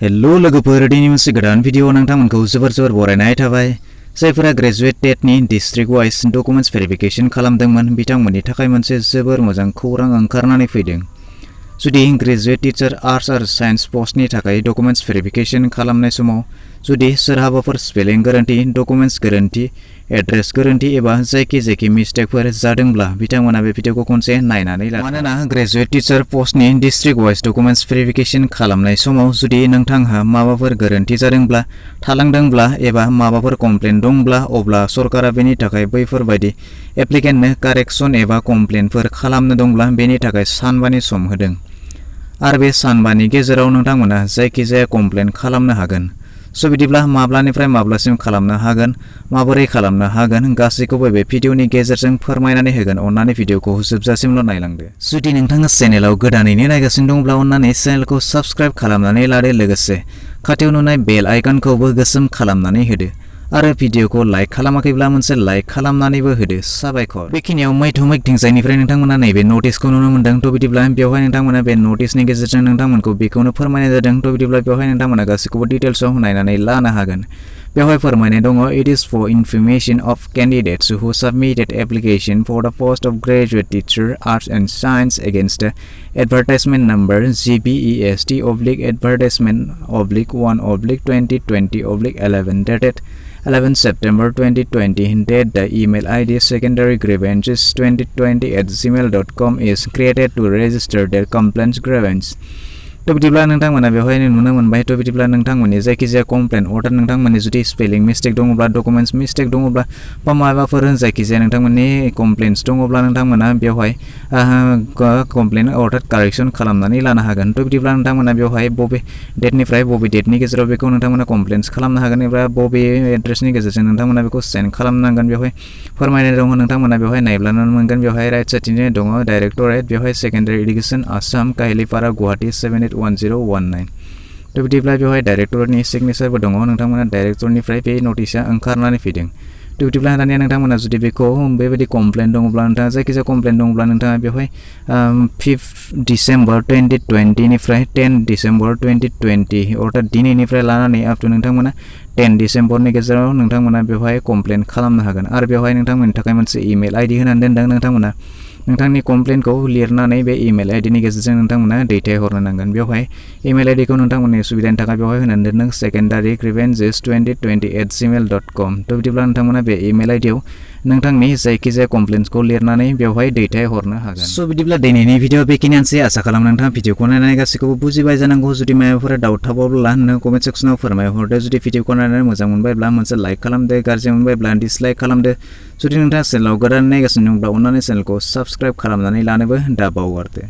hello लोगोफोर दिनै मोनसे गोदान भिडिअ नोंथांमोनखौ जोबोर बरायनाय थाबाय जायफोरा ग्रेजुवेट टेटनि डिस्ट्रिक्ट वाइज डकुमेन्ट्स भेरिफिकेशन खालामदोंमोन बिथांमोननि थाखाय मोनसे जोबोर मोजां खौरां ओंखारनानै फैदों जुदि ग्रेजुवेट टीचार आर्ट्स आरो साइन्स पोस्टनि थाखाय डकुमेन्ट्स भेरिफिकेशन खालामनाय समाव जुदि सोरहाबाफोर स्पेलिं गोरोन्थि डकुमेन्ट्स गोरोन्थि एड्रेस गोरोन्थि एबा जायखि मिस्टेकफोर जादोंब्ला बिथांमोना बे भिडिअखौ खनसे नायनानै ला मानोना ग्रेजुवेट टीचार पोस्टनि डिस्ट्रिक्ट वाइज डकुमेन्ट्स भेरिफिकेशन खालामनाय समाव जुदि नोंथांहा माबाफोर गोरोन्थि जादोंब्ला थालांदोंब्ला एबा माबाफोर कमप्लेन दंब्ला अब्ला सरकारा बेनि थाखाय बैफोरबायदि एप्लिकेन्टनो कारेक्सन एबा कमप्लेनफोर खालामनो दंब्ला बेनि थाखाय सानबानि सम होदों आरो बे सानबानि गेजेराव नोंथांमोना जायखिजाया कमप्लेन खालामनो हागोन स' बिदिब्ला माब्लानिफ्राय माब्लासिम खालामनो हागोन माबोरै खालामनो हागोन गासैखौबो बे भिडिअनि गेजेरजों फोरमायनानै होगोन अन्नानै भिडिअखौ जोबजासिमल' नायलांदो जुदि नोंथाङा चेनेलाव गोदानैनो नायगासिनो दंब्ला अन्नानै चेनेलखौ साबस्क्राइब खालामनानै लादो लोगोसे खाथियाव नुनाय बेल आइकनखौबो गोसोम खालामनानै होदो आरो भिडिअखौ लाइक खालामाखैब्ला मोनसे लाइक खालामनानैबो होदो साबायखर बेखिनियाव मैथिंजायनिफ्राय नोंथांमोना नैबे नटिसखौ नुनो मोनदों थ' बिदिब्ला बेवहाय नोंथांमोना बे नटिसनि गेजेरजों नोंथांमोनखौ बेखौनो फोरमायनाय जादों थ' बिदिब्ला बेवहाय नोंथांमोना गासैखौबो डिटेल्सआव नायनानै लानो हागोन बेवहाय फोरमायनाय दङ it is for information of candidates who submitted application for the post of graduate teacher arts and science against advertisement number GBEST/advertisement/1/2020/11 dated 11 September 2020 that the email ID secondarygrievances2020@gmail.com is created to register their complaints grievance थ' बिदिब्ला नोंथांमोना बेवहाय नुनो मोनबाय थ' बिदिब्ला नोंथांमोननि जायखिजाया कमप्लेन अर्डार नोंथांमोननि जुदि स्पेलिं मिस्टेक दङब्ला डकुमेन्ट्स मिस्टेक दङब्ला बा माबाफोर जायखिजाया नोंथांमोननि कमप्लेन्स दङब्ला नोंथांमोना बेवहाय कमप्लेन अर्डार कारेक्सन खालामनानै लानो हागोन थ' बिदिब्ला नोंथांमोना बेवहाय बबे डेटनिफ्राय बबे डेटनि गेजेराव बेखौ नोंथांमोना कमप्लेन्स खालामनो हागोन एबा बबे एड्रेसनि गेजेरजों नोंथांमोना बेखौ सेन्ड खालामनांगोन बेवहाय फोरमायनाय दङ नोंथांमोना बेवहाय नायब्लानो मोनगोन बेवहाय राइट साइडथिंजाय दङ डाइरेक्टरेट बेवहाय सेकेन्डारि एडुकेसन आसाम काहिलिपारा गुवाहाटी 781019 थ' बिदिब्ला बेवहाय डाइरेक्टरनि सिगनेचारबो दङ नोंथांमोना डाइरेक्टरनिफ्राय बे नटिसआ ओंखारनानै फैदों थ' बिदिब्ला दानिया नोंथांमोना जुदि बेखौ बेबायदि कमप्लेन दङब्ला नोंथाङा जायखिजाया कमप्लेन दङब्ला नोंथाङा बेवहाय 5 डिसेम्बर 2020 निफ्राय 10 डिसेम्बर 2020 अर्थात दिनैनिफ्राय लानानै आप टु नोंथांमोना 10 डिसेम्बरनि गेजेराव नोंथांमोना बेवहाय कमप्लेन खालामनो हागोन आरो बेवहाय नोंथांमोननि थाखाय मोनसे इमेल आइडि होनानै दोनदों नोंथांमोना नोंथांनि कमप्लेनखौ लिरनानै बे इमेल आइडिनि गेजेरजों नोंथांमोना दैथायहरनो नांगोन बेवहाय इमेल आइडिखौ नोंथांमोननि सुबिदानि थाखाय बेवहाय होनानै दोनदों secondarygrievances2020@gmail.com थ' बिदिब्ला नोंथांमोना बे इमेल आइडियाव नोंथांनि जायखिजाया कमप्लेन्सखौ लिरनानै बेवहाय दैथायहरनो हागोन स' बिदिब्ला दिनैनि भिडिअ बेखिनियानोसै आसा खालामो नोंथाङा भिडिअखौ नायनानै गासैखौबो बुजिबाय जानांगौ जुदि माबाफोर डाउट थाबावब्ला नों कमेन्ट सेक्सनाव फोरमायहरदो जुदि भिडिअखौ नायनानै मोजां मोनबायब्ला मोनसे लाइक खालामदो गाज्रि मोनबायब्ला डिसलाइक खालामदो जुदि नोंथाङा चेनेलाव गोदान नायगासिनो दंब्ला अन्नानै चेनेलखौ साबस्क्राइब खालामनानै लानोबो दाबावगारदो